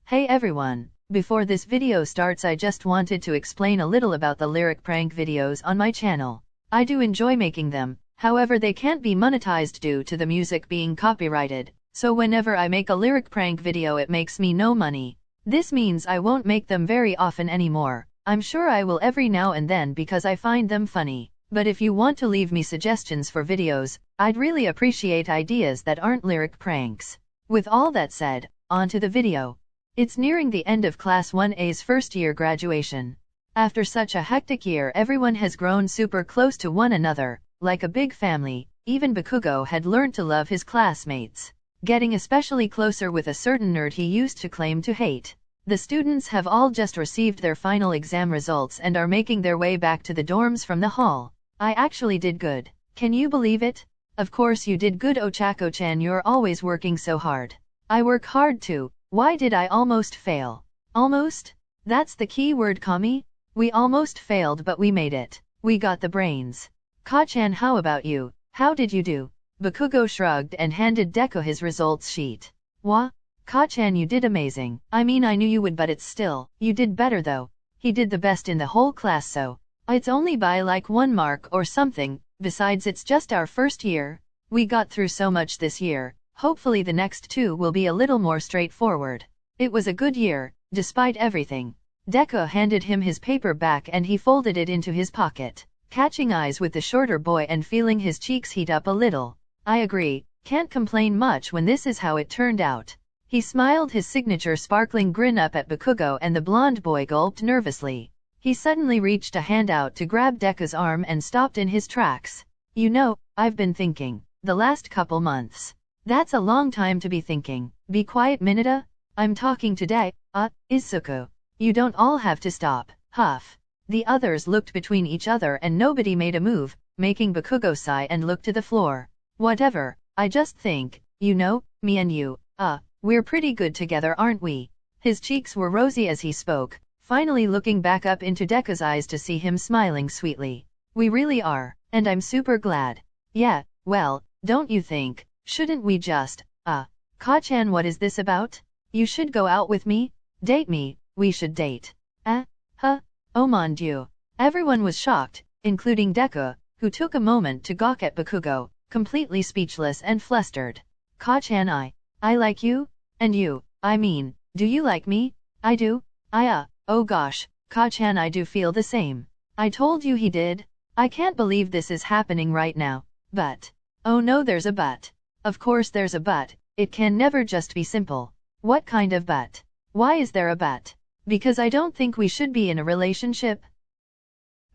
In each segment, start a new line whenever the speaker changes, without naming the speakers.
Hey everyone! Before this video starts, I just wanted to explain a little about the lyric prank videos on my channel. I do enjoy making them, however they can't be monetized due to the music being copyrighted, so whenever I make a lyric prank video it makes me no money. This means I won't make them very often anymore. I'm sure I will every now and then because I find them funny. But if you want to leave me suggestions for videos, I'd really appreciate ideas that aren't lyric pranks. With all that said, on to the video. It's nearing the end of Class 1A's first year graduation. After such a hectic year, everyone has grown super close to one another, like a big family. Even BAKUGO had learned to love his classmates, getting especially closer with a certain nerd he used to claim to hate. The students have all just received their final exam results and are making their way back to the dorms from the hall. I actually did good. Can you believe it? Of course you did good, Ochako-chan, you're always working so hard. I work hard too. Why did I almost fail? Almost? That's the key word, Kami. We almost failed but we made it. We got the brains. Ka-chan, how about you? How did you do? BAKUGO shrugged and handed Deku his results sheet. Wah? Ka-chan, you did amazing. I mean, I knew you would, but it's still, you did better though. He did the best in the whole class, so it's only by like 1 mark or something. Besides, it's just our first year. We got through so much this year. Hopefully the next 2 will be a little more straightforward. It was a good year, despite everything. Deku handed him his paper back and he folded it into his pocket, catching eyes with the shorter boy and feeling his cheeks heat up a little. I agree, can't complain much when this is how it turned out. He smiled his signature sparkling grin up at BAKUGO and the blonde boy gulped nervously. He suddenly reached a hand out to grab Deku's arm and stopped in his tracks. You know, I've been thinking, the last couple months. That's a long time to be thinking. Be quiet, Mineta. I'm talking today. Izuku. You don't all have to stop. Huff. The others looked between each other and nobody made a move, making BAKUGO sigh and look to the floor. Whatever, I just think, you know, me and you, we're pretty good together, aren't we? His cheeks were rosy as he spoke, finally looking back up into Deku's eyes to see him smiling sweetly. We really are, and I'm super glad. Yeah, well, don't you think? Shouldn't we just, Ka-chan, what is this about? You should go out with me? Date me, we should date. Oh mon Dieu. Everyone was shocked, including Deku, who took a moment to gawk at BAKUGO, completely speechless and flustered. Ka-chan, I like you? And you, I mean, do you like me? I do. Oh gosh, Ka-chan, I do feel the same. I told you he did. I can't believe this is happening right now. But, oh no, there's a but. Of course there's a but, it can never just be simple. What kind of but? Why is there a but? Because I don't think we should be in a relationship?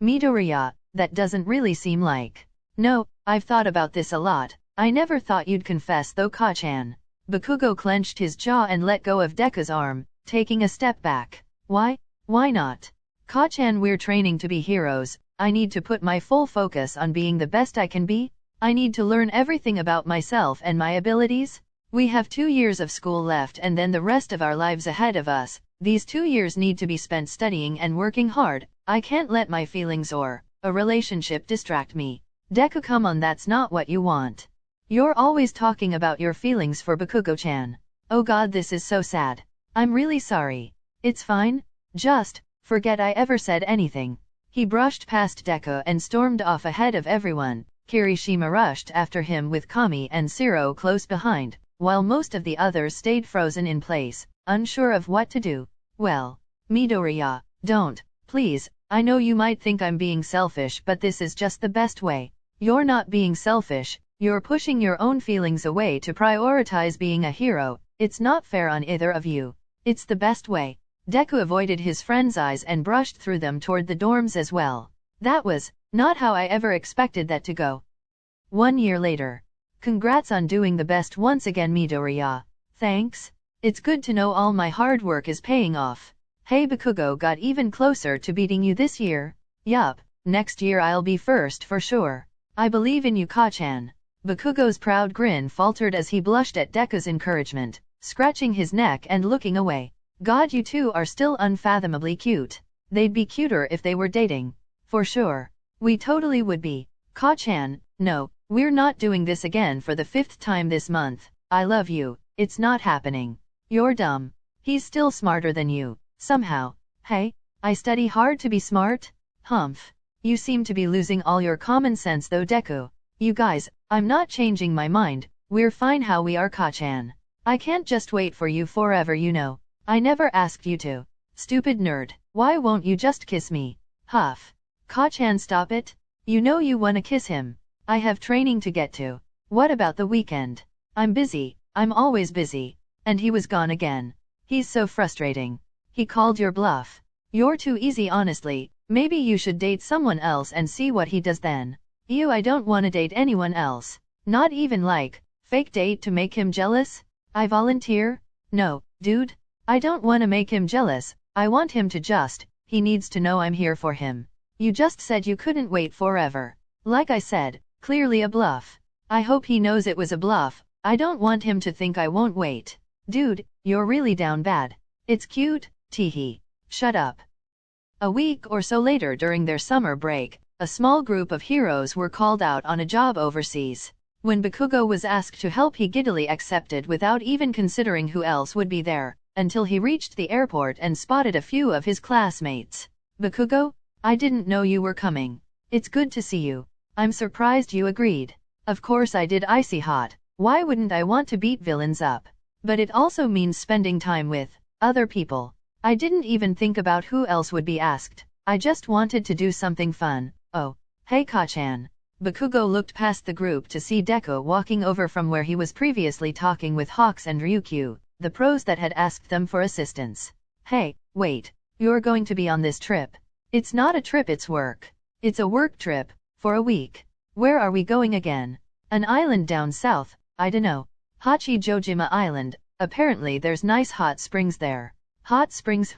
Midoriya, that doesn't really seem like. No, I've thought about this a lot. I never thought you'd confess though, Ka-chan. BAKUGO clenched his jaw and let go of Deku's arm, taking a step back. Why? Why not? Ka-chan, we're training to be heroes. I need to put my full focus on being the best I can be. I need to learn everything about myself and my abilities. We have 2 years of school left and then the rest of our lives ahead of us. These 2 years need to be spent studying and working hard. I can't let my feelings or a relationship distract me. Deku, come on, that's not what you want. You're always talking about your feelings for BAKUGO-chan. Oh god, this is so sad. I'm really sorry. It's fine. Just forget I ever said anything. He brushed past Deku and stormed off ahead of everyone. Kirishima rushed after him with Kami and Siro close behind, while most of the others stayed frozen in place, unsure of what to do. Well, Midoriya, don't, please, I know you might think I'm being selfish, but this is just the best way. You're not being selfish, you're pushing your own feelings away to prioritize being a hero. It's not fair on either of you. It's the best way. Deku avoided his friend's eyes and brushed through them toward the dorms as well. That was not how I ever expected that to go. 1 year later. Congrats on doing the best once again, Midoriya. Thanks. It's good to know all my hard work is paying off. Hey, BAKUGO got even closer to beating you this year. Yup, next year I'll be first for sure. I believe in you, Ka-chan. BAKUGO's proud grin faltered as he blushed at Deku's encouragement, scratching his neck and looking away. God, you two are still unfathomably cute. They'd be cuter if they were dating. For sure. We totally would be. Ka-chan, no, we're not doing this again for the 5th time this month. I love you. It's not happening. You're dumb. He's still smarter than you, somehow. Hey, I study hard to be smart? Humph. You seem to be losing all your common sense though, Deku. You guys, I'm not changing my mind, we're fine how we are, Ka-chan. I can't just wait for you forever, you know. I never asked you to. Stupid nerd, why won't you just kiss me? Huff. Ka-chan, stop it. You know you wanna kiss him. I have training to get to. What about the weekend? I'm busy, I'm always busy. And he was gone again. He's so frustrating. He called your bluff. You're too easy, honestly. Maybe you should date someone else and see what he does then. Ew, I don't wanna date anyone else. Not even like, fake date to make him jealous? I volunteer? No, dude. I don't wanna make him jealous, I want him to just, he needs to know I'm here for him. You just said you couldn't wait forever. Like I said, clearly a bluff. I hope he knows it was a bluff, I don't want him to think I won't wait. Dude, you're really down bad. It's cute, teehee. Shut up. A week or so later during their summer break, a small group of heroes were called out on a job overseas. When BAKUGO was asked to help, he giddily accepted without even considering who else would be there, until he reached the airport and spotted a few of his classmates. BAKUGO, I didn't know you were coming. It's good to see you. I'm surprised you agreed. Of course I did, icy hot. Why wouldn't I want to beat villains up? But it also means spending time with other people. I didn't even think about who else would be asked. I just wanted to do something fun. Oh, hey Ka-chan. BAKUGO looked past the group to see Deku walking over from where he was previously talking with Hawks and Ryukyu, the pros that had asked them for assistance. Hey, wait, you're going to be on this trip. It's not a trip, it's work. It's a work trip, for a week. Where are we going again? An island down south, I dunno. Hachijojima Island, apparently there's nice hot springs there. Hot springs,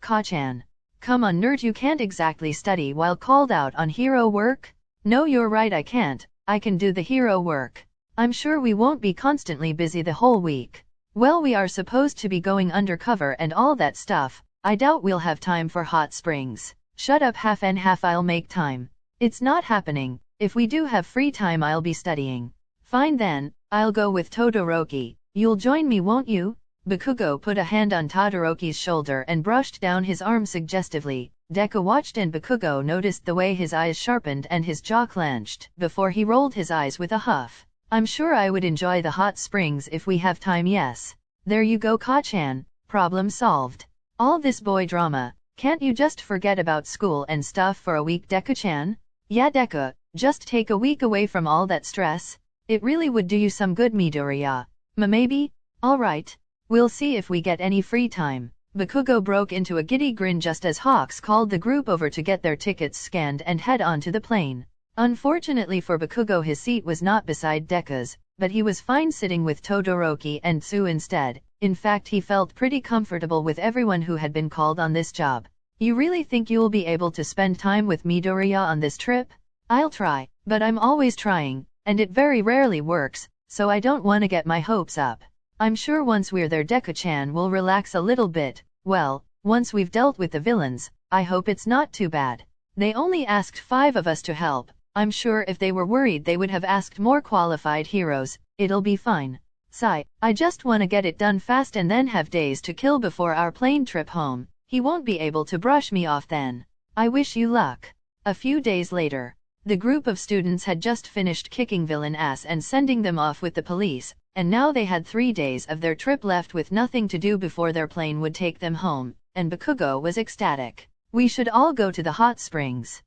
Ka-chan. Come on nerd, you can't exactly study while called out on hero work? No, you're right, I can't. I can do the hero work. I'm sure we won't be constantly busy the whole week. Well, we are supposed to be going undercover and all that stuff. I doubt we'll have time for hot springs. Shut up, half and half, I'll make time. It's not happening. If we do have free time, I'll be studying. Fine then, I'll go with Todoroki. You'll join me, won't you? BAKUGO put a hand on Todoroki's shoulder and brushed down his arm suggestively. Deku watched and BAKUGO noticed the way his eyes sharpened and his jaw clenched before he rolled his eyes with a huff. I'm sure I would enjoy the hot springs if we have time, yes. There you go, Ka-chan. Problem solved. All this boy drama. Can't you just forget about school and stuff for a week, Deku-chan? Yeah, Deku, just take a week away from all that stress. It really would do you some good, Midoriya. Maybe? Alright. We'll see if we get any free time. BAKUGO broke into a giddy grin just as Hawks called the group over to get their tickets scanned and head on to the plane. Unfortunately for BAKUGO, his seat was not beside Deku's, but he was fine sitting with Todoroki and Tsu instead. In fact, he felt pretty comfortable with everyone who had been called on this job. You really think you'll be able to spend time with Midoriya on this trip? I'll try, but I'm always trying, and it very rarely works, so I don't want to get my hopes up. I'm sure once we're there, Deku-chan will relax a little bit. Well, once we've dealt with the villains, I hope it's not too bad. They only asked 5 of us to help. I'm sure if they were worried they would have asked more qualified heroes. It'll be fine. Sigh, I just want to get it done fast and then have days to kill before our plane trip home. He won't be able to brush me off then. I wish you luck. A few days later, the group of students had just finished kicking villain ass and sending them off with the police, and now they had 3 days of their trip left with nothing to do before their plane would take them home, and BAKUGO was ecstatic. We should all go to the hot springs.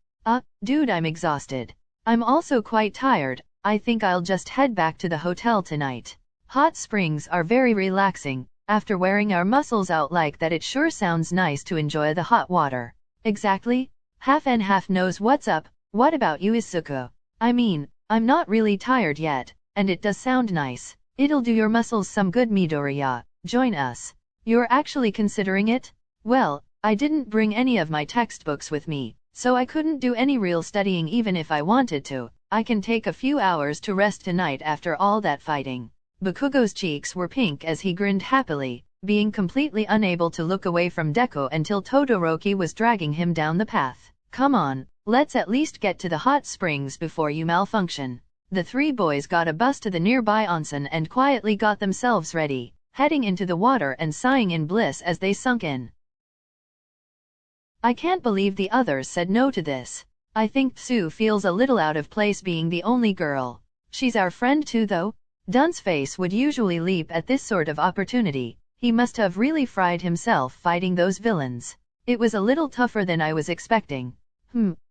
Dude, I'm exhausted. I'm also quite tired. I think I'll just head back to the hotel tonight. Hot springs are very relaxing. After wearing our muscles out like that, it sure sounds nice to enjoy the hot water. Exactly. Half and half knows what's up. What about you, Isuko? I mean, I'm not really tired yet, and it does sound nice. It'll do your muscles some good, Midoriya. Join us. You're actually considering it? Well, I didn't bring any of my textbooks with me, so I couldn't do any real studying even if I wanted to. I can take a few hours to rest tonight after all that fighting. BAKUGO's cheeks were pink as he grinned happily, being completely unable to look away from Deku until Todoroki was dragging him down the path. Come on, let's at least get to the hot springs before you malfunction. The 3 boys got a bus to the nearby onsen and quietly got themselves ready. heading into the water and sighing in bliss as they sunk in. I can't believe the others said no to this. I think Sue feels a little out of place being the only girl. She's our friend too though. Dun's face would usually leap at this sort of opportunity. He must have really fried himself fighting those villains. It was a little tougher than I was expecting.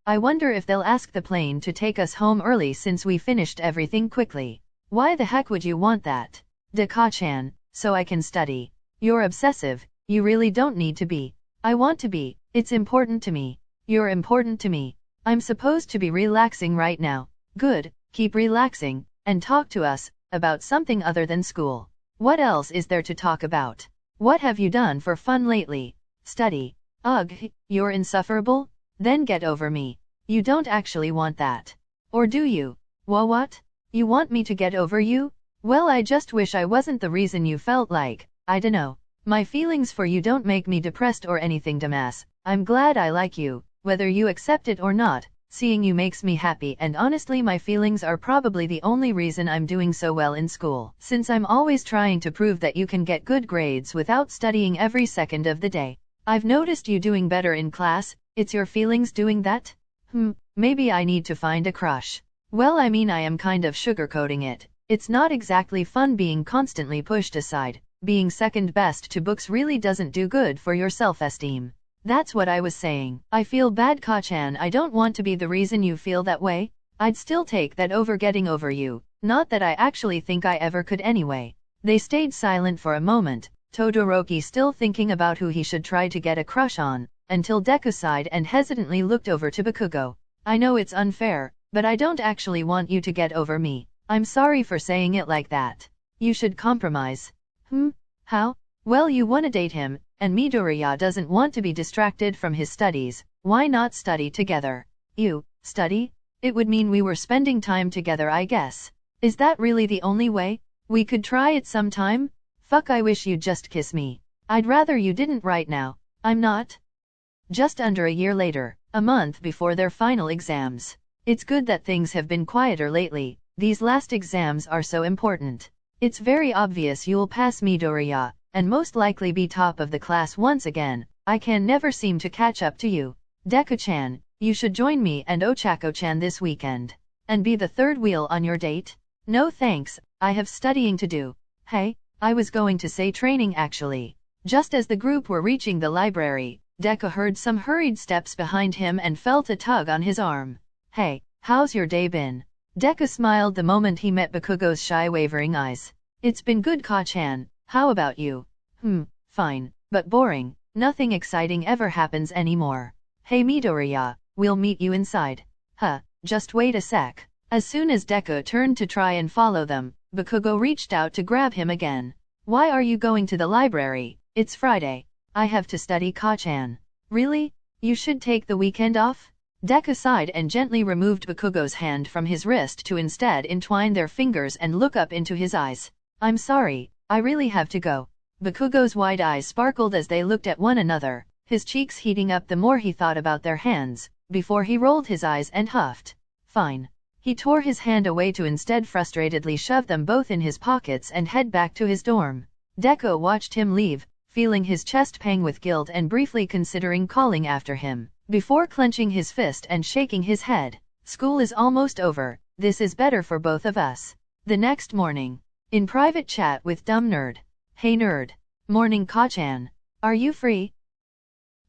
I wonder if they'll ask the plane to take us home early since we finished everything quickly. Why the heck would you want that? Deka-chan, so I can study. You're obsessive, you really don't need to be. I want to be, it's important to me. You're important to me. I'm supposed to be relaxing right now. Good, keep relaxing, and talk to us about something other than school. What else is there to talk about? What have you done for fun lately? Study. Ugh, you're insufferable? Then get over me. You don't actually want that. Or do you? What? You want me to get over you? Well, I just wish I wasn't the reason you felt like, I dunno. My feelings for you don't make me depressed or anything, dumbass. I'm glad I like you, whether you accept it or not. Seeing you makes me happy, and honestly my feelings are probably the only reason I'm doing so well in school, since I'm always trying to prove that you can get good grades without studying every second of the day. I've noticed you doing better in class. It's your feelings doing that? Maybe I need to find a crush. Well, I mean, I am kind of sugarcoating it. It's not exactly fun being constantly pushed aside. Being second best to books really doesn't do good for your self-esteem. That's what I was saying. I feel bad, Ka-chan. I don't want to be the reason you feel that way. I'd still take that over getting over you. Not that I actually think I ever could anyway. They stayed silent for a moment, Todoroki still thinking about who he should try to get a crush on, until Deku sighed and hesitantly looked over to Bakugo. I know it's unfair, but I don't actually want you to get over me. I'm sorry for saying it like that. You should compromise. How? Well, you wanna date him, and Midoriya doesn't want to be distracted from his studies. Why not study together? You, study? It would mean we were spending time together, I guess. Is that really the only way? We could try it sometime? Fuck, I wish you'd just kiss me. I'd rather you didn't right now. I'm not. Just under a year later, a month before their final exams. It's good that things have been quieter lately. These last exams are so important. It's very obvious you'll pass Midoriya, and most likely be top of the class once again. I can never seem to catch up to you. Deku-chan, you should join me and Ochako-chan this weekend. And be the third wheel on your date? No thanks, I have studying to do. Hey, I was going to say training actually. Just as the group were reaching the library, Deku heard some hurried steps behind him and felt a tug on his arm. Hey, how's your day been? Deku smiled the moment he met Bakugo's shy wavering eyes. It's been good, Ka-chan. How about you? Fine, but boring. Nothing exciting ever happens anymore. Hey Midoriya, we'll meet you inside. Just wait a sec. As soon as Deku turned to try and follow them, Bakugo reached out to grab him again. Why are you going to the library? It's Friday. I have to study, Ka-chan. Really? You should take the weekend off? Deku sighed and gently removed Bakugo's hand from his wrist to instead entwine their fingers and look up into his eyes. I'm sorry, I really have to go. Bakugo's wide eyes sparkled as they looked at one another, his cheeks heating up the more he thought about their hands, before he rolled his eyes and huffed. Fine. He tore his hand away to instead frustratedly shove them both in his pockets and head back to his dorm. Deku watched him leave, feeling his chest pang with guilt and briefly considering calling after him, before clenching his fist and shaking his head. School is almost over, this is better for both of us. The next morning, in private chat with Dumb Nerd. Hey nerd. Morning, Ka-chan. Are you free?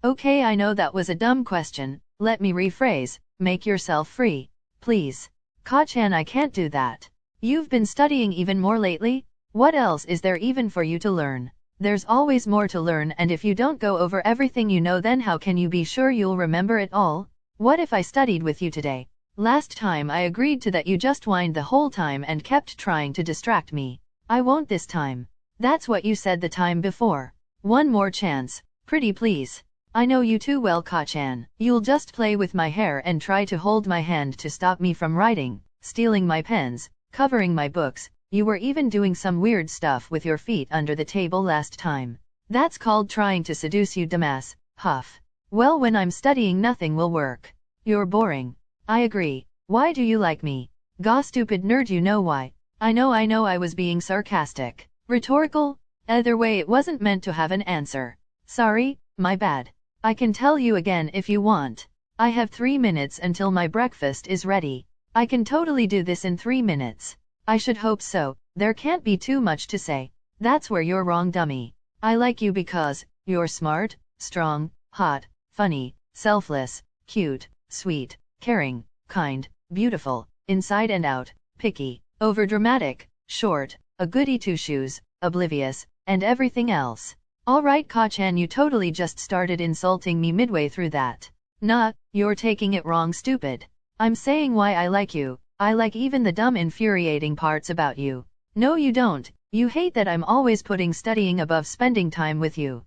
Okay, I know that was a dumb question, let me rephrase, make yourself free, please. Ka-chan, I can't do that. You've been studying even more lately? What else is there even for you to learn? There's always more to learn, and if you don't go over everything you know, then how can you be sure you'll remember it all? What if I studied with you today? Last time I agreed to that, you just whined the whole time and kept trying to distract me. I won't this time. That's what you said the time before. One more chance, pretty please. I know you too well, Ka-chan. You'll just play with my hair and try to hold my hand to stop me from writing, stealing my pens, covering my books. You were even doing some weird stuff with your feet under the table last time. That's called trying to seduce, you dumbass. Huff. Well, when I'm studying nothing will work. You're boring. I agree. Why do you like me? Gah, stupid nerd, you know why. I know I was being sarcastic. Rhetorical? Either way, it wasn't meant to have an answer. Sorry, my bad. I can tell you again if you want. I have 3 minutes until my breakfast is ready. I can totally do this in 3 minutes. I should hope so. There can't be too much to say. That's where you're wrong, dummy. I like you because you're smart, strong, hot, funny, selfless, cute, sweet, caring, kind, beautiful, inside and out, picky, overdramatic, short, a goody two-shoes, oblivious, and everything else. Alright, Ka-chan, you totally just started insulting me midway through that. Nah, you're taking it wrong, stupid. I'm saying why I like you. I like even the dumb infuriating parts about you. No, you don't. You hate that I'm always putting studying above spending time with you.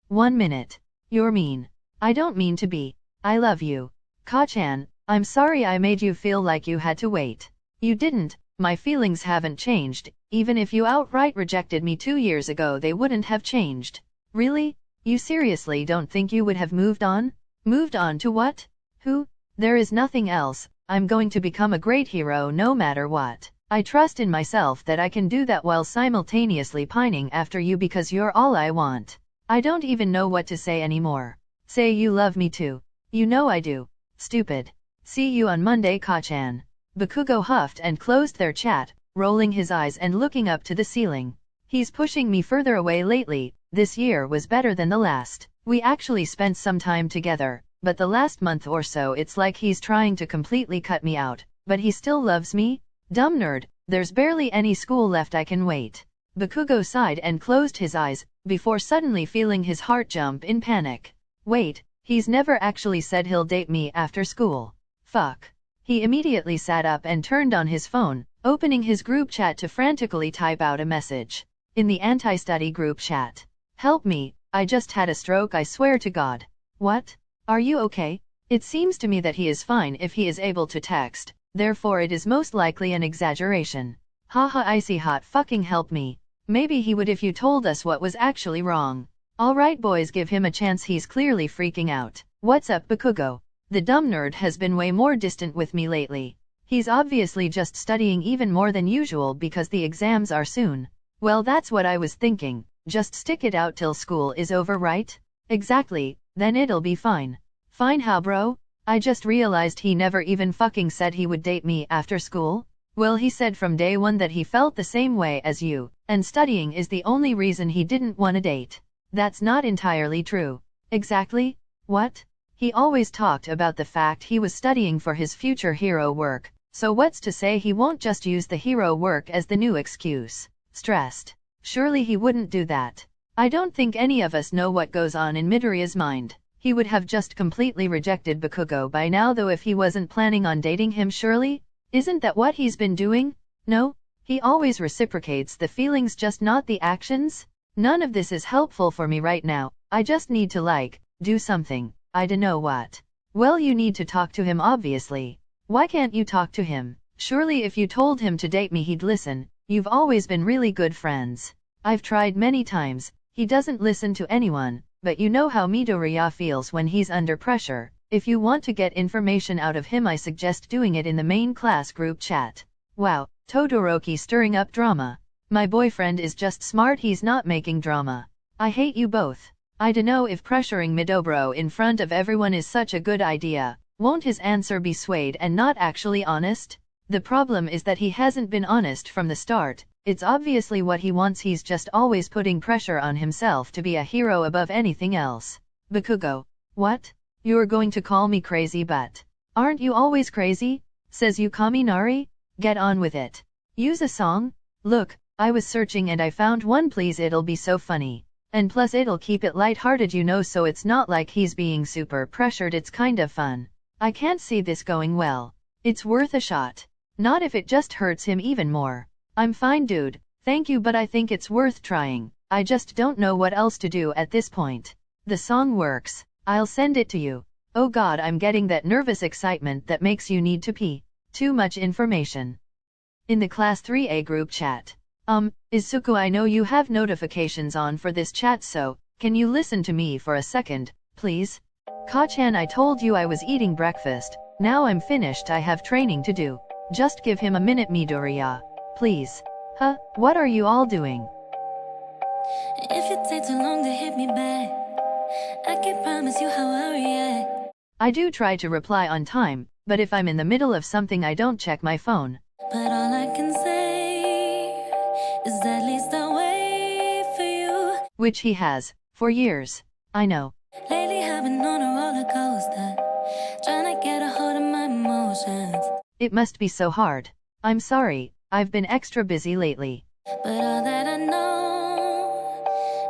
1 minute. You're mean. I don't mean to be. I love you. Ka-chan, I'm sorry I made you feel like you had to wait. You didn't. My feelings haven't changed. Even if you outright rejected me 2 years ago, they wouldn't have changed. Really? You seriously don't think you would have moved on? Moved on to what? Who? There is nothing else. I'm going to become a great hero no matter what. I trust in myself that I can do that while simultaneously pining after you because you're all I want. I don't even know what to say anymore. Say you love me too. You know I do. Stupid. See you on Monday, Ka-chan. Bakugo huffed and closed their chat, rolling his eyes and looking up to the ceiling. He's pushing me further away lately. This year was better than the last. We actually spent some time together, but the last month or so it's like he's trying to completely cut me out. But he still loves me? Dumb nerd, there's barely any school left, I can wait. Bakugo sighed and closed his eyes, before suddenly feeling his heart jump in panic. Wait, he's never actually said he'll date me after school. Fuck. He immediately sat up and turned on his phone, opening his group chat to frantically type out a message. In the anti-study group chat. Help me, I just had a stroke, I swear to God. What? Are you okay? It seems to me that he is fine if he is able to text, therefore it is most likely an exaggeration. Haha, icy hot, fucking help me. Maybe he would if you told us what was actually wrong. Alright boys, give him a chance, he's clearly freaking out. What's up, Bakugo? The dumb nerd has been way more distant with me lately. He's obviously just studying even more than usual because the exams are soon. Well, that's what I was thinking. Just stick it out till school is over, right? Exactly, then it'll be fine. Fine how, bro? I just realized he never even fucking said he would date me after school. Well, he said from day one that he felt the same way as you, and studying is the only reason he didn't want a date. That's not entirely true. Exactly? What? He always talked about the fact he was studying for his future hero work, so what's to say he won't just use the hero work as the new excuse? Stressed. Surely he wouldn't do that. I don't think any of us know what goes on in Midoriya's mind. He would have just completely rejected Bakugo by now though if he wasn't planning on dating him, surely? Isn't that what he's been doing? No? He always reciprocates the feelings, just not the actions? None of this is helpful for me right now. I just need to do something. I dunno what. Well, you need to talk to him obviously. Why can't you talk to him? Surely if you told him to date me he'd listen. You've always been really good friends. I've tried many times. He doesn't listen to anyone, but you know how Midoriya feels when he's under pressure. If you want to get information out of him, I suggest doing it in the main class group chat. Wow, Todoroki stirring up drama. My boyfriend is just smart, he's not making drama. I hate you both. I dunno if pressuring Midobro in front of everyone is such a good idea. Won't his answer be swayed and not actually honest? The problem is that he hasn't been honest from the start. It's obviously what he wants, he's just always putting pressure on himself to be a hero above anything else. Bakugo. What? You're going to call me crazy, but aren't you always crazy? Says Yukami Nari. Get on with it. Use a song? Look, I was searching and I found one, please, it'll be so funny. And plus it'll keep it lighthearted, you know, so it's not like he's being super pressured, it's kind of fun. I can't see this going well. It's worth a shot. Not if it just hurts him even more. I'm fine, dude. Thank you, but I think it's worth trying. I just don't know what else to do at this point. The song works. I'll send it to you. Oh god, I'm getting that nervous excitement that makes you need to pee. Too much information. In the Class 3A group chat. Izuku, I know you have notifications on for this chat, so can you listen to me for a second, please? Ka-chan, I told you I was eating breakfast. Now I'm finished, I have training to do. Just give him a minute, Midoriya. Please. Huh? What are you all doing?
If you take too long to hit me back, I can't promise you how I react.
I do try to reply on time, but if I'm in the middle of something I don't check my phone.
But all I can say is at least I wait for you.
Which he has, for years. I know.
Lately I've been on a roller coaster, trying to get a hold of my emotions.
It must be so hard. I'm sorry, I've been extra busy lately.
But all that I know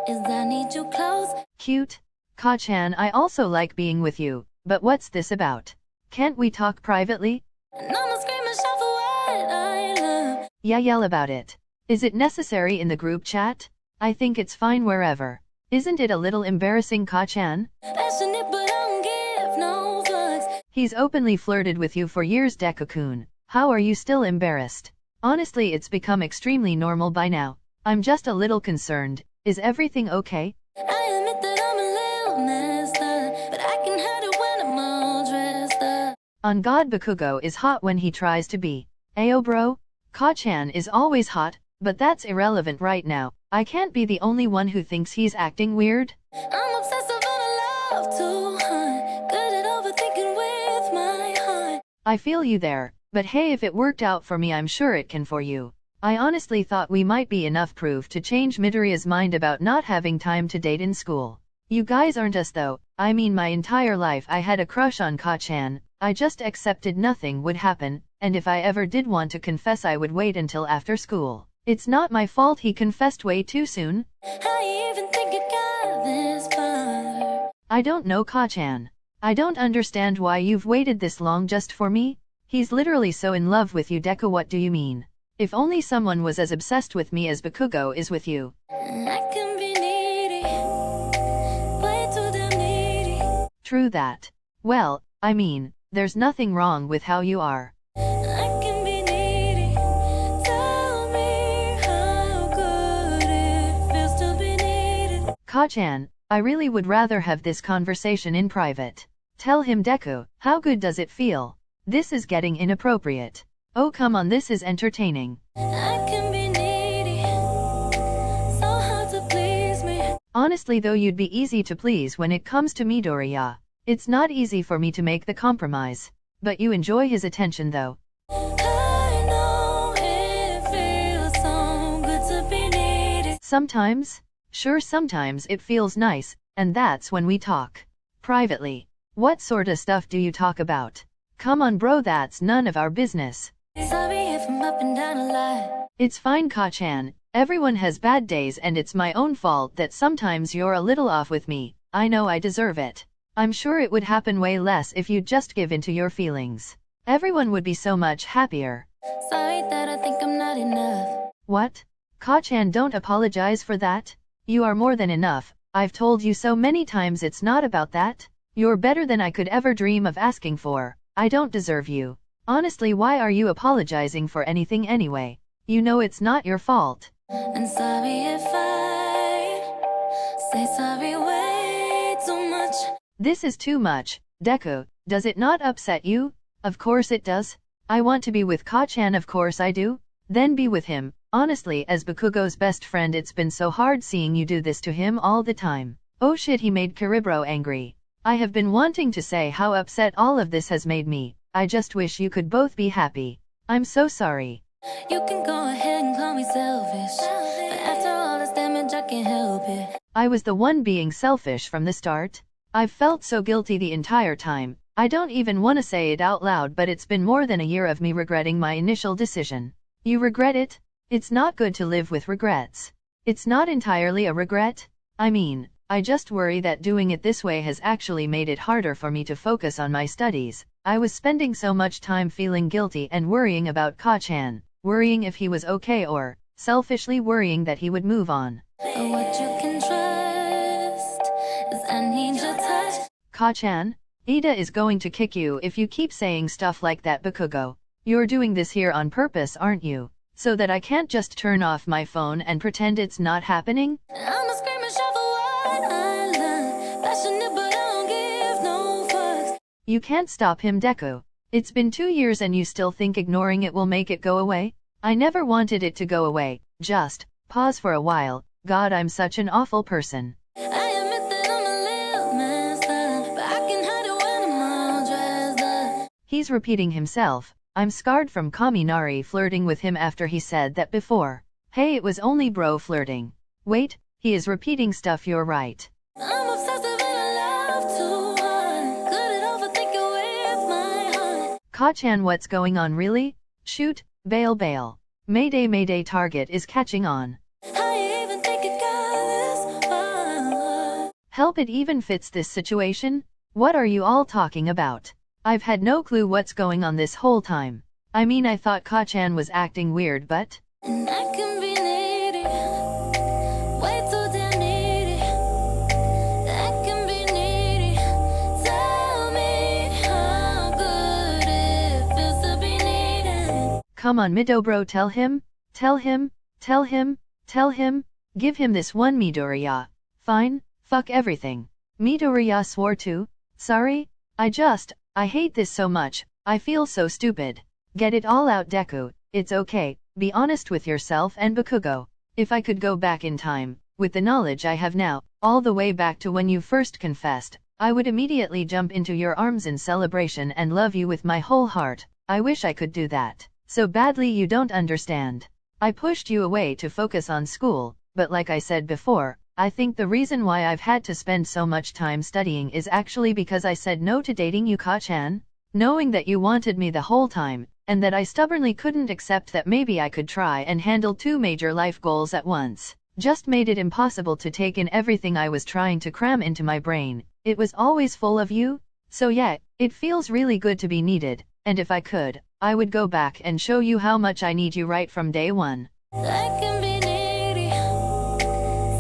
is I need you close.
Cute. Ka-chan, I also like being with you, but what's this about? Can't we talk privately?
And I'ma scream and shout for what I love.
Yeah, yell about it. Is it necessary in the group chat? I think it's fine wherever. Isn't it a little embarrassing, Ka-chan?
Passionate but I don't give no fucks.
He's openly flirted with you for years, Deku-kun. How are you still embarrassed? Honestly, it's become extremely normal by now. I'm just a little concerned. Is everything okay?
I admit that I'm a little messed up, but I can hide it when I'm all dressed up.
On God, BAKUGO is hot when he tries to be. Ayo bro? Ka-chan is always hot, but that's irrelevant right now. I can't be the only one who thinks he's acting weird.
I'm obsessive and I love to hunt, good at overthinking with my heart.
I feel you there, but hey, if it worked out for me, I'm sure it can for you. I honestly thought we might be enough proof to change Midoriya's mind about not having time to date in school. You guys aren't us though. I mean, my entire life I had a crush on Ka-chan. I just accepted nothing would happen, and if I ever did want to confess I would wait until after school. It's not my fault he confessed way too soon.
How you even think you got this far?
I don't know, Ka-chan. I don't understand why you've waited this long just for me. He's literally so in love with you, Deku. What do you mean? If only someone was as obsessed with me as BAKUGO is with you.
I can be needy, way too damn needy.
True that. Well, I mean, there's nothing wrong with how you are.
I can be needy, tell me how good it feels to be needed.
Ka-chan, I really would rather have this conversation in private. Tell him, Deku, how good does it feel? This is getting inappropriate. Oh come on, this is entertaining.
I can be needy, so hard to please me.
Honestly though, you'd be easy to please when it comes to Midoriya. It's not easy for me to make the compromise. But you enjoy his attention though.
I know it feels so good to be needed.
Sometimes? Sure, sometimes it feels nice, and that's when we talk. Privately. What sorta stuff do you talk about? Come on bro, that's none of our business.
Sorry if I'm up and down a lot.
It's fine, Ka-chan. Everyone has bad days and it's my own fault that sometimes you're a little off with me. I know I deserve it. I'm sure it would happen way less if you'd just give in to your feelings. Everyone would be so much happier.
Sorry that I think I'm not enough.
What? Ka-chan, don't apologize for that. You are more than enough. I've told you so many times it's not about that. You're better than I could ever dream of asking for. I don't deserve you. Honestly, why are you apologizing for anything anyway? You know it's not your fault.
And sorry if I say sorry way too much.
This is too much. Deku, does it not upset you? Of course it does. I want to be with Ka-chan, of course I do. Then be with him. Honestly, as BAKUGO's best friend, it's been so hard seeing you do this to him all the time. Oh shit, he made Kiribro angry. I have been wanting to say how upset all of this has made me. I just wish you could both be happy. I'm so sorry.
You can go ahead and call me selfish, but after all this damage I can't help it.
I was the one being selfish from the start. I've felt so guilty the entire time. I don't even want to say it out loud, but it's been more than a year of me regretting my initial decision. You regret it? It's not good to live with regrets. It's not entirely a regret. I mean, I just worry that doing it this way has actually made it harder for me to focus on my studies. I was spending so much time feeling guilty and worrying about Ka-chan, worrying if he was okay, or selfishly worrying that he would move on.
But what you can trust is I need your touch.
Ka-chan, Ida is going to kick you if you keep saying stuff like that, BAKUGO. You're doing this here on purpose, aren't you? So that I can't just turn off my phone and pretend it's not happening?
I'm a screaming shout for what I love. Passionate but I don't give no fucks.
You can't stop him, Deku. It's been 2 years and you still think ignoring it will make it go away? I never wanted it to go away. Just pause for a while. God, I'm such an awful person.
I admit that I'm a little messed up, but I can hide it when I'm all dressed up.
He's repeating himself. I'm scarred from Kaminari flirting with him after he said that before. Hey, it was only bro flirting. Wait, he is repeating stuff, you're right.
I'm obsessive and I love too hard. Couldn't overthink it with my heart.
Ka-chan, what's going on really? Shoot, bail bail. Mayday mayday, target is catching on.
I even think it got this far.
Help, it even fits this situation? What are you all talking about? I've had no clue what's going on this whole time. I mean, I thought Ka-chan was acting weird, but...
And I can be needy, way too damn needy. I can be needy. Tell me how good it feels to be needed.
Come on Midobro, tell him, tell him, tell him, tell him, give him this one Midoriya. Fine, fuck everything. Midoriya swore to. Sorry? I hate this so much, I feel so stupid. Get it all out, Deku, it's okay, be honest with yourself and Bakugo. If I could go back in time, with the knowledge I have now, all the way back to when you first confessed, I would immediately jump into your arms in celebration and love you with my whole heart. I wish I could do that. So badly you don't understand. I pushed you away to focus on school, but like I said before, I think the reason why I've had to spend so much time studying is actually because I said no to dating you, Ka-chan. Knowing that you wanted me the whole time, and that I stubbornly couldn't accept that maybe I could try and handle two major life goals at once, just made it impossible to take in everything I was trying to cram into my brain. It was always full of you. So yeah, it feels really good to be needed, and if I could, I would go back and show you how much I need you right from day one.
I can be needy,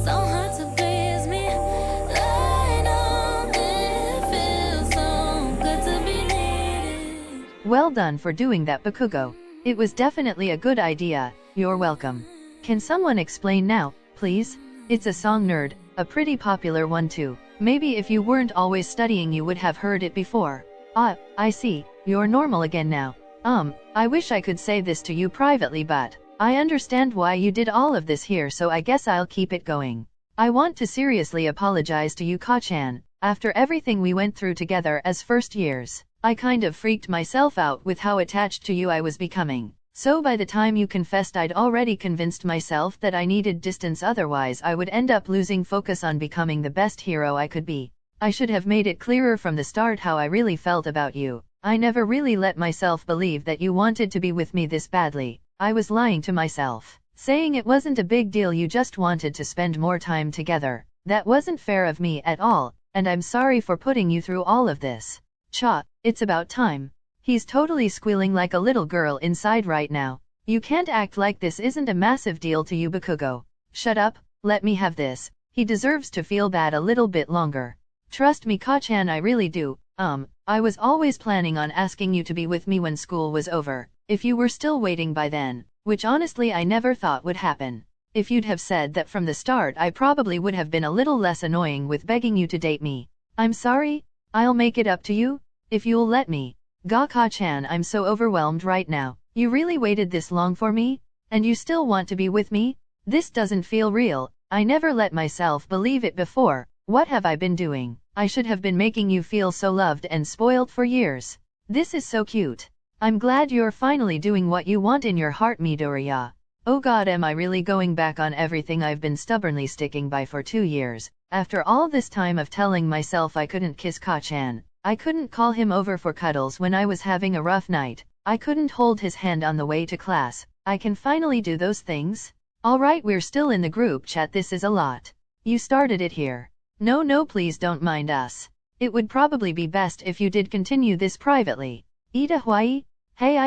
so hard to please me. I know it feels so good to be needed.
Well done for doing that, Bakugo. It was definitely a good idea, you're welcome. Can someone explain now, please? It's a song, nerd, a pretty popular one too. Maybe if you weren't always studying you would have heard it before. Ah, I see, you're normal again now. I wish I could say this to you privately, but I understand why you did all of this here, so I guess I'll keep it going. I want to seriously apologize to you, Ka-chan. After everything we went through together as first years, I kind of freaked myself out with how attached to you I was becoming. So by the time you confessed, I'd already convinced myself that I needed distance, otherwise I would end up losing focus on becoming the best hero I could be. I should have made it clearer from the start how I really felt about you. I never really let myself believe that you wanted to be with me this badly. I was lying to myself, saying it wasn't a big deal, you just wanted to spend more time together. That wasn't fair of me at all, and I'm sorry for putting you through all of this. Cha, it's about time. He's totally squealing like a little girl inside right now. You can't act like this isn't a massive deal to you, Bakugo. Shut up, let me have this. He deserves to feel bad a little bit longer. Trust me, Ka-chan, I really do. I was always planning on asking you to be with me when school was over, if you were still waiting by then, which honestly I never thought would happen. If you'd have said that from the start, I probably would have been a little less annoying with begging you to date me. I'm sorry, I'll make it up to you, if you'll let me. Ka-chan, I'm so overwhelmed right now. You really waited this long for me? And you still want to be with me? This doesn't feel real. I never let myself believe it before. What have I been doing? I should have been making you feel so loved and spoiled for years. This is so cute. I'm glad you're finally doing what you want in your heart, Midoriya. Oh god, am I really going back on everything I've been stubbornly sticking by for 2 years? After all this time of telling myself I couldn't kiss Ka-chan, I couldn't call him over for cuddles when I was having a rough night, I couldn't hold his hand on the way to class, I can finally do those things? Alright, we're still in the group chat, this is a lot. You started it here. No, please don't mind us. It would probably be best if you did continue this privately. Ida Hawaii? Hey,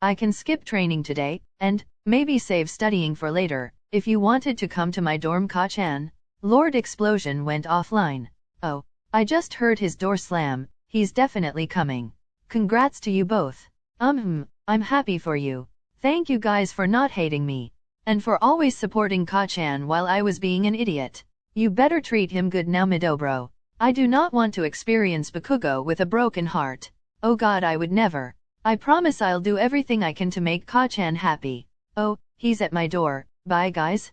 I can skip training today, and maybe save studying for later, if you wanted to come to my dorm, Ka-chan. Lord Explosion went offline. Oh, I just heard his door slam, he's definitely coming. Congrats to you both. I'm happy for you. Thank you guys for not hating me. And for always supporting Ka-chan while I was being an idiot. You better treat him good now, Midobro. I do not want to experience Bakugo with a broken heart. Oh god, I would never. I promise I'll do everything I can to make Ka-chan happy. Oh, he's at my door. Bye guys.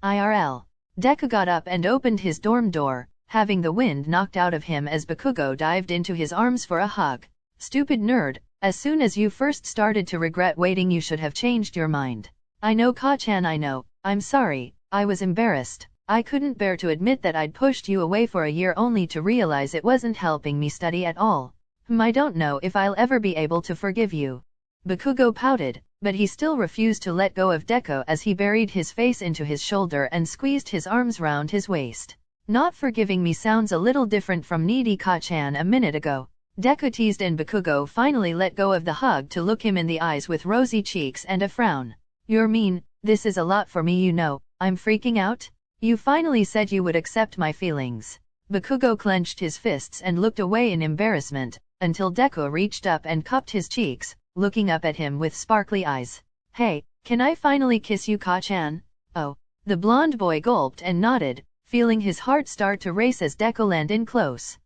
IRL. Deku got up and opened his dorm door, having the wind knocked out of him as Bakugo dived into his arms for a hug. Stupid nerd, as soon as you first started to regret waiting you should have changed your mind. I know Ka-chan, I know, I'm sorry, I was embarrassed. I couldn't bear to admit that I'd pushed you away for a year only to realize it wasn't helping me study at all. I don't know if I'll ever be able to forgive you. Bakugo pouted, but he still refused to let go of Deku as he buried his face into his shoulder and squeezed his arms round his waist. Not forgiving me sounds a little different from needy Ka-chan a minute ago. Deku teased and Bakugo finally let go of the hug to look him in the eyes with rosy cheeks and a frown. You're mean, this is a lot for me, you know, I'm freaking out. You finally said you would accept my feelings. Bakugo clenched his fists and looked away in embarrassment, until Deku reached up and cupped his cheeks, looking up at him with sparkly eyes. Hey, can I finally kiss you, Ka-chan? Oh. The blonde boy gulped and nodded, feeling his heart start to race as Deku leaned in close.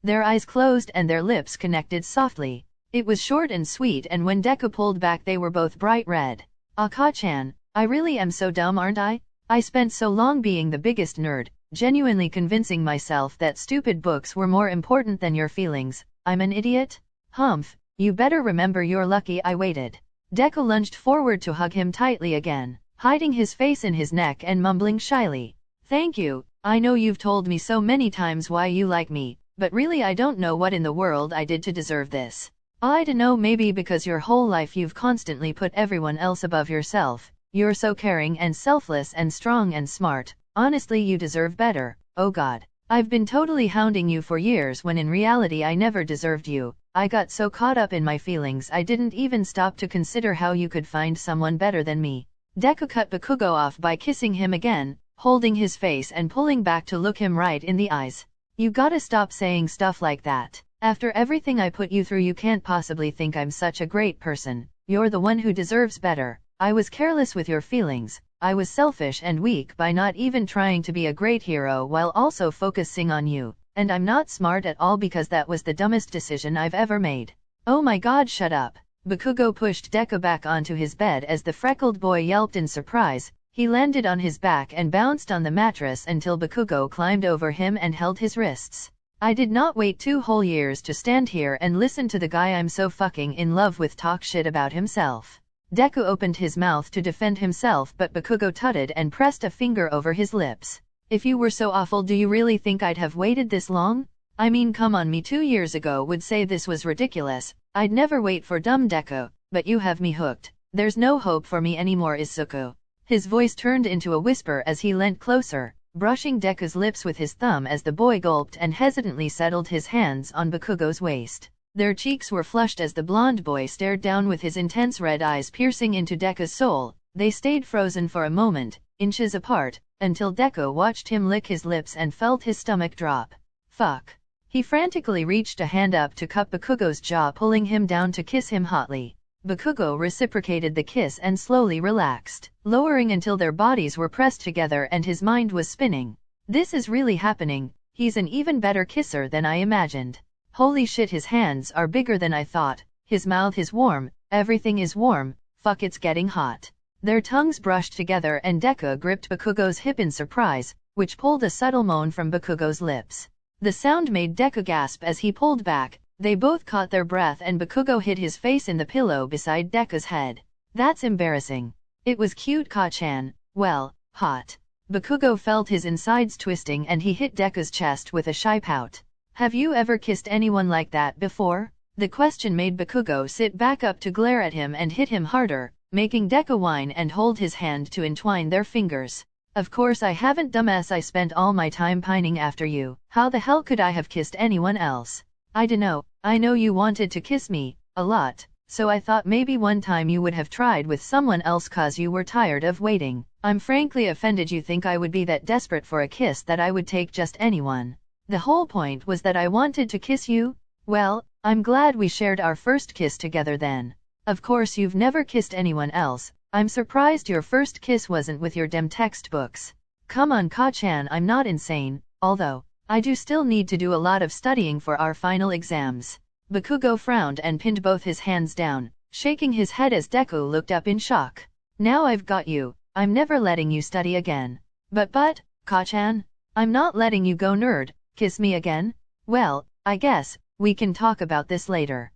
Their eyes closed and their lips connected softly. It was short and sweet, and when Deku pulled back they were both bright red. Ah, Ka-chan, I really am so dumb, aren't I? I spent so long being the biggest nerd, genuinely convincing myself that stupid books were more important than your feelings. I'm an idiot? Humph, you better remember you're lucky I waited. Deku lunged forward to hug him tightly again, hiding his face in his neck and mumbling shyly. Thank you, I know you've told me so many times why you like me, but really I don't know what in the world I did to deserve this. I dunno, maybe because your whole life you've constantly put everyone else above yourself. You're so caring and selfless and strong and smart. Honestly, you deserve better. Oh God. I've been totally hounding you for years when in reality I never deserved you. I got so caught up in my feelings I didn't even stop to consider how you could find someone better than me. Deku cut Bakugo off by kissing him again, holding his face and pulling back to look him right in the eyes. You gotta stop saying stuff like that. After everything I put you through, you can't possibly think I'm such a great person. You're the one who deserves better. I was careless with your feelings. I was selfish and weak by not even trying to be a great hero while also focusing on you. And I'm not smart at all because that was the dumbest decision I've ever made. Oh my God, shut up. Bakugo pushed Deku back onto his bed as the freckled boy yelped in surprise. He landed on his back and bounced on the mattress until Bakugo climbed over him and held his wrists. I did not wait 2 whole years to stand here and listen to the guy I'm so fucking in love with talk shit about himself. Deku opened his mouth to defend himself, but Bakugo tutted and pressed a finger over his lips. If you were so awful, do you really think I'd have waited this long? I mean, come on, me 2 years ago would say this was ridiculous. I'd never wait for dumb Deku, but you have me hooked. There's no hope for me anymore, Izuku. His voice turned into a whisper as he leant closer, brushing Deku's lips with his thumb as the boy gulped and hesitantly settled his hands on Bakugo's waist. Their cheeks were flushed as the blonde boy stared down with his intense red eyes piercing into Deku's soul. They stayed frozen for a moment, inches apart, until Deku watched him lick his lips and felt his stomach drop. Fuck. He frantically reached a hand up to cup Bakugo's jaw, pulling him down to kiss him hotly. Bakugo reciprocated the kiss and slowly relaxed, lowering until their bodies were pressed together and his mind was spinning. This is really happening. He's an even better kisser than I imagined. Holy shit, his hands are bigger than I thought. His mouth is warm. Everything is warm. Fuck, it's getting hot. Their tongues brushed together and Deku gripped Bakugo's hip in surprise, which pulled a subtle moan from Bakugo's lips. The sound made Deku gasp as he pulled back. They both caught their breath and Bakugo hid his face in the pillow beside Deku's head. That's embarrassing. It was cute, Ka-chan. Well, hot. Bakugo felt his insides twisting and he hit Deku's chest with a shy pout. Have you ever kissed anyone like that before? The question made Bakugo sit back up to glare at him and hit him harder, making Deku whine and hold his hand to entwine their fingers. Of course I haven't, dumbass. I spent all my time pining after you. How the hell could I have kissed anyone else? I dunno. I know you wanted to kiss me, a lot, so I thought maybe one time you would have tried with someone else cause you were tired of waiting. I'm frankly offended you think I would be that desperate for a kiss that I would take just anyone. The whole point was that I wanted to kiss you? Well, I'm glad we shared our first kiss together then. Of course you've never kissed anyone else. I'm surprised your first kiss wasn't with your damn textbooks. Come on, Ka-chan, I'm not insane, although I do still need to do a lot of studying for our final exams. Bakugo frowned and pinned both his hands down, shaking his head as Deku looked up in shock. Now I've got you. I'm never letting you study again. But, Ka-chan? I'm not letting you go nerd, kiss me again? Well, I guess, we can talk about this later.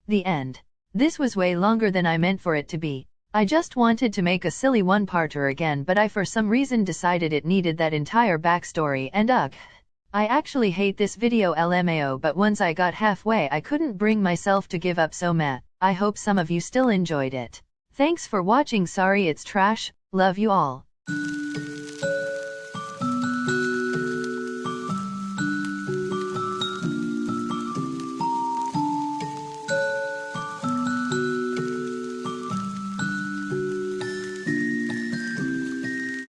The end. This was way longer than I meant for it to be. I just wanted to make a silly one-parter again, but I for some reason decided it needed that entire backstory, and ugh. I actually hate this video LMAO, but once I got halfway I couldn't bring myself to give up, so meh. I hope some of you still enjoyed it. Thanks for watching. Sorry it's trash, love you all.